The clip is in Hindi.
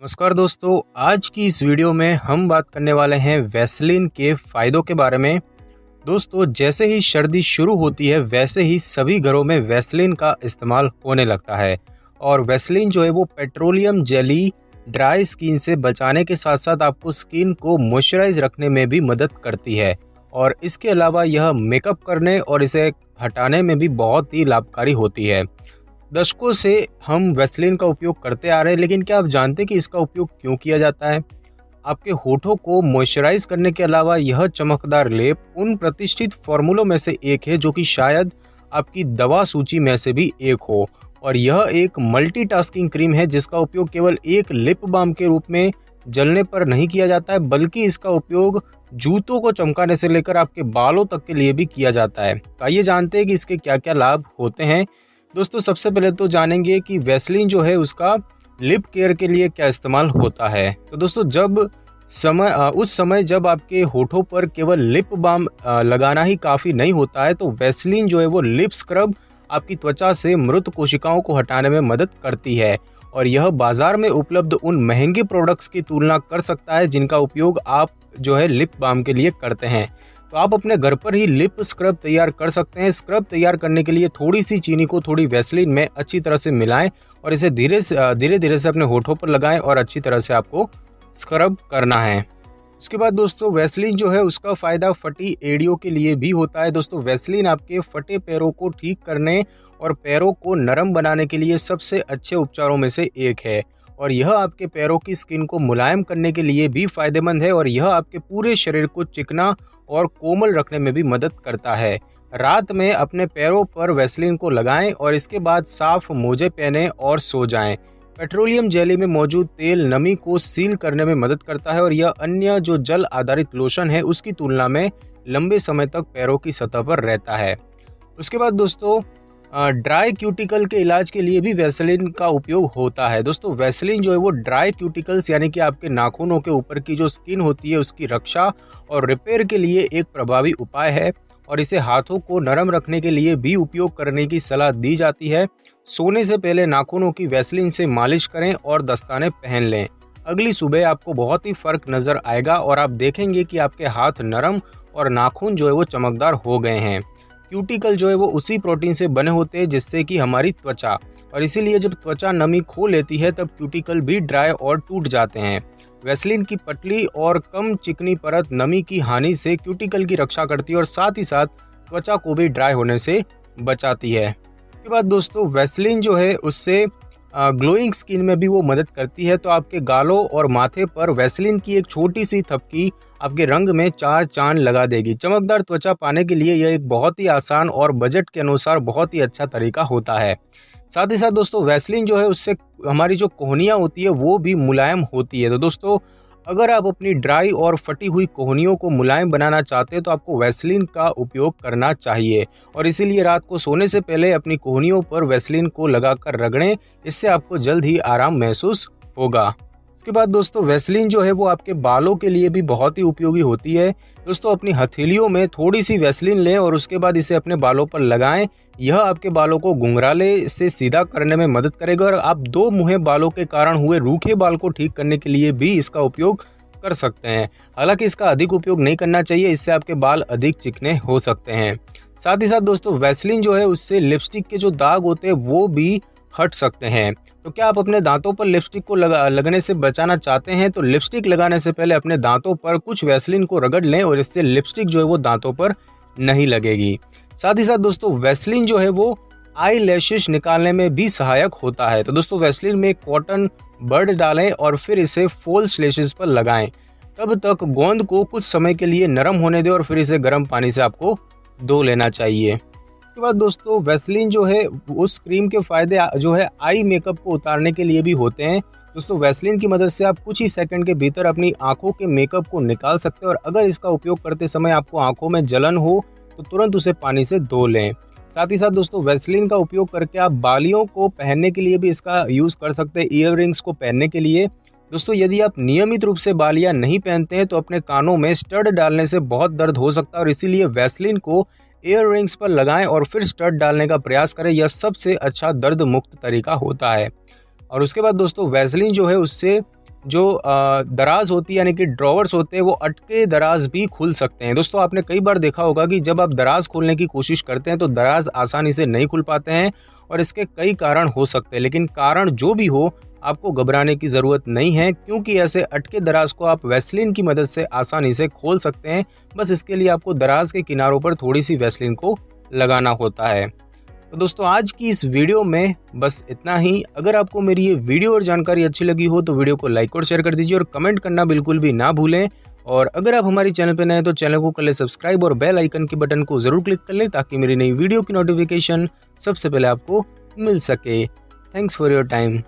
नमस्कार दोस्तों, आज की इस वीडियो में हम बात करने वाले हैं वैसलीन के फ़ायदों के बारे में। दोस्तों, जैसे ही सर्दी शुरू होती है वैसे ही सभी घरों में वैसलीन का इस्तेमाल होने लगता है। और वैसलीन जो है वो पेट्रोलियम जेली ड्राई स्किन से बचाने के साथ साथ आपको स्किन को मॉइस्चराइज रखने में भी मदद करती है। और इसके अलावा यह मेकअप करने और इसे हटाने में भी बहुत ही लाभकारी होती है। दशकों से हम वैसलीन का उपयोग करते आ रहे हैं, लेकिन क्या आप जानते हैं कि इसका उपयोग क्यों किया जाता है? आपके होठों को मॉइस्चराइज करने के अलावा यह चमकदार लेप उन प्रतिष्ठित फार्मूलों में से एक है जो कि शायद आपकी दवा सूची में से भी एक हो। और यह एक मल्टीटास्किंग क्रीम है जिसका उपयोग केवल एक लिप बाम के रूप में जलने पर नहीं किया जाता है, बल्कि इसका उपयोग जूतों को चमकाने से लेकर आपके बालों तक के लिए भी किया जाता है। तो आइए जानते हैं कि इसके क्या क्या लाभ होते हैं। दोस्तों, सबसे पहले तो जानेंगे कि वैसलीन जो है उसका लिप केयर के लिए क्या इस्तेमाल होता है। तो दोस्तों, उस समय जब आपके होठों पर केवल लिप बाम लगाना ही काफ़ी नहीं होता है, तो वैसलीन जो है वो लिप स्क्रब आपकी त्वचा से मृत कोशिकाओं को हटाने में मदद करती है। और यह बाजार में उपलब्ध उन महंगे प्रोडक्ट्स की तुलना कर सकता है जिनका उपयोग आप जो है लिप बाम के लिए करते हैं। तो आप अपने घर पर ही लिप स्क्रब तैयार कर सकते हैं। स्क्रब तैयार करने के लिए थोड़ी सी चीनी को थोड़ी वैसलीन में अच्छी तरह से मिलाएं और इसे धीरे धीरे से अपने होठों पर लगाएं और अच्छी तरह से आपको स्क्रब करना है। उसके बाद दोस्तों, वैसलीन जो है उसका फ़ायदा फटी एड़ियों के लिए भी होता है। दोस्तों, वैसलीन आपके फटे पैरों को ठीक करने और पैरों को नरम बनाने के लिए सबसे अच्छे उपचारों में से एक है। और यह आपके पैरों की स्किन को मुलायम करने के लिए भी फायदेमंद है और यह आपके पूरे शरीर को चिकना और कोमल रखने में भी मदद करता है। रात में अपने पैरों पर वैसलीन को लगाएं और इसके बाद साफ मोजे पहने और सो जाएं। पेट्रोलियम जेली में मौजूद तेल नमी को सील करने में मदद करता है और यह अन्य जो जल आधारित लोशन है उसकी तुलना में लंबे समय तक पैरों की सतह पर रहता है। उसके बाद दोस्तों, ड्राई क्यूटिकल के इलाज के लिए भी वैसलीन का उपयोग होता है। दोस्तों, वैसलीन जो है वो ड्राई क्यूटिकल्स यानी कि आपके नाखूनों के ऊपर की जो स्किन होती है उसकी रक्षा और रिपेयर के लिए एक प्रभावी उपाय है। और इसे हाथों को नरम रखने के लिए भी उपयोग करने की सलाह दी जाती है। सोने से पहले नाखूनों की वैसलीन से मालिश करें और दस्ताने पहन लें। अगली सुबह आपको बहुत ही फर्क नजर आएगा और आप देखेंगे कि आपके हाथ नरम और नाखून जो है वो चमकदार हो गए हैं। क्यूटिकल जो है वो उसी प्रोटीन से बने होते हैं जिससे कि हमारी त्वचा, और इसीलिए जब त्वचा नमी खो लेती है तब क्यूटिकल भी ड्राई और टूट जाते हैं। वैसलीन की पतली और कम चिकनी परत नमी की हानि से क्यूटिकल की रक्षा करती है और साथ ही साथ त्वचा को भी ड्राई होने से बचाती है। उसके बाद दोस्तों, वैसलीन जो है उससे ग्लोइंग स्किन में भी वो मदद करती है। तो आपके गालों और माथे पर वैसलीन की एक छोटी सी थपकी आपके रंग में चार चांद लगा देगी। चमकदार त्वचा पाने के लिए यह एक बहुत ही आसान और बजट के अनुसार बहुत ही अच्छा तरीका होता है। साथ ही साथ दोस्तों, वैसलीन जो है उससे हमारी जो कोहनियाँ होती है वो भी मुलायम होती है। तो दोस्तों, अगर आप अपनी ड्राई और फटी हुई कोहनियों को मुलायम बनाना चाहते हैं तो आपको वैसलीन का उपयोग करना चाहिए। और इसीलिए रात को सोने से पहले अपनी कोहनियों पर वैसलीन को लगाकर रगड़ें, इससे आपको जल्द ही आराम महसूस होगा। उसके बाद दोस्तों, वैसलीन जो है वो आपके बालों के लिए भी बहुत ही उपयोगी होती है। दोस्तों, अपनी हथेलियों में थोड़ी सी वैसलीन लें और उसके बाद इसे अपने बालों पर लगाएं। यह आपके बालों को घुंघराले से सीधा करने में मदद करेगा और आप दो मुँहे बालों के कारण हुए रूखे बाल को ठीक करने के लिए भी इसका उपयोग कर सकते हैं। हालांकि इसका अधिक उपयोग नहीं करना चाहिए, इससे आपके बाल अधिक चिकने हो सकते हैं। साथ ही साथ दोस्तों, वैसलीन जो है उससे लिपस्टिक के जो दाग होते हैं वो भी हट सकते हैं। तो क्या आप अपने दांतों पर लिपस्टिक को लगने से बचाना चाहते हैं? तो लिपस्टिक लगाने से पहले अपने दांतों पर कुछ वैसलीन को रगड़ लें और इससे लिपस्टिक जो है वो दांतों पर नहीं लगेगी। साथ ही साथ दोस्तों, वैसलीन जो है वो आई लैशेस निकालने में भी सहायक होता है। तो दोस्तों, वैसलीन में कॉटन बड डालें और फिर इसे फॉल्स लैशेस पर लगाएं। तब तक गोंद को कुछ समय के लिए नरम होने दें और फिर इसे गर्म पानी से आपको धो लेना चाहिए। उसके बाद दोस्तों, वैसलीन जो है उस क्रीम के फायदे जो है आई मेकअप को उतारने के लिए भी होते हैं। दोस्तों, वैसलीन की मदद से आप कुछ ही सेकंड के भीतर अपनी आंखों के मेकअप को निकाल सकते हैं और अगर इसका उपयोग करते समय आपको आंखों में जलन हो तो तुरंत उसे पानी से धो लें। साथ ही साथ दोस्तों, वैसलीन का उपयोग करके आप बालियों को पहनने के लिए भी इसका यूज़ कर सकते हैं, ईयररिंग्स को पहनने के लिए। दोस्तों, यदि आप नियमित रूप से बालियां नहीं पहनते हैं तो अपने कानों में स्टड डालने से बहुत दर्द हो सकता है और इसीलिए वैसलीन को ईयररिंग्स पर लगाएं और फिर स्टड डालने का प्रयास करें। यह सबसे अच्छा दर्द मुक्त तरीका होता है। और उसके बाद दोस्तों, वैसलीन जो है उससे जो दराज होती है यानी कि ड्रॉवर्स होते हैं वो अटके दराज भी खुल सकते हैं। दोस्तों आपने कई बार देखा होगा कि जब आप दराज खोलने की कोशिश करते हैं तो दराज आसानी से नहीं खुल पाते हैं और इसके कई कारण हो सकते हैं, लेकिन कारण जो भी हो आपको घबराने की ज़रूरत नहीं है, क्योंकि ऐसे अटके दराज को आप वैसलीन की मदद से आसानी से खोल सकते हैं। बस इसके लिए आपको दराज के किनारों पर थोड़ी सी वैसलीन को लगाना होता है। तो दोस्तों आज की इस वीडियो में बस इतना ही। अगर आपको मेरी ये वीडियो और जानकारी अच्छी लगी हो तो वीडियो को लाइक और शेयर कर दीजिए और कमेंट करना बिल्कुल भी ना भूलें। और अगर आप हमारी चैनल पर नए हैं तो चैनल को कर ले सब्सक्राइब और बेल आइकन के बटन को ज़रूर क्लिक कर लें ताकि मेरी नई वीडियो की नोटिफिकेशन सबसे पहले आपको मिल सके। Thanks for your time.